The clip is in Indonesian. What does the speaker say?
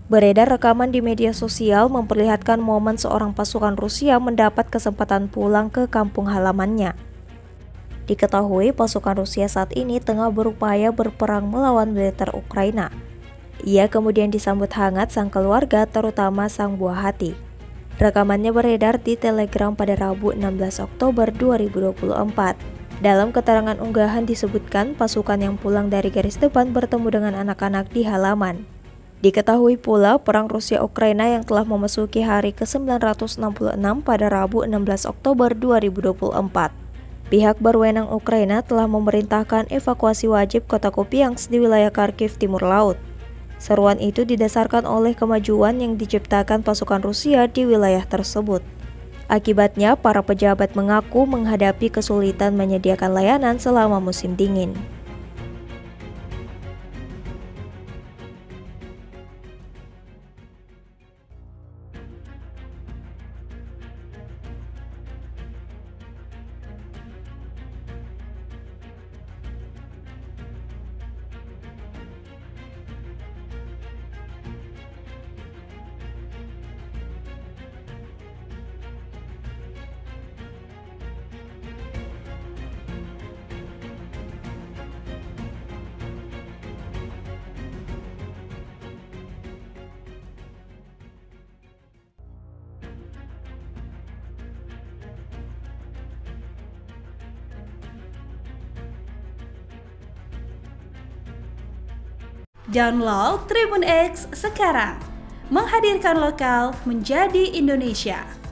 Beredar rekaman di media sosial memperlihatkan momen seorang pasukan Rusia mendapat kesempatan pulang ke kampung halamannya. Diketahui pasukan Rusia saat ini tengah berupaya berperang melawan militer Ukraina. Ia kemudian disambut hangat sang keluarga, terutama sang buah hati. Rekamannya beredar di Telegram pada Rabu 16 Oktober 2024. Dalam keterangan unggahan disebutkan pasukan yang pulang dari garis depan bertemu dengan anak-anak di halaman. Diketahui pula perang Rusia-Ukraina yang telah memasuki hari ke-966 pada Rabu 16 Oktober 2024. Pihak berwenang Ukraina telah memerintahkan evakuasi wajib kota Kupiansk di wilayah Kharkiv Timur Laut. Seruan itu didasarkan oleh kemajuan yang diciptakan pasukan Rusia di wilayah tersebut. Akibatnya, para pejabat mengaku menghadapi kesulitan menyediakan layanan selama musim dingin. Download Tribun X sekarang, menghadirkan lokal menjadi Indonesia.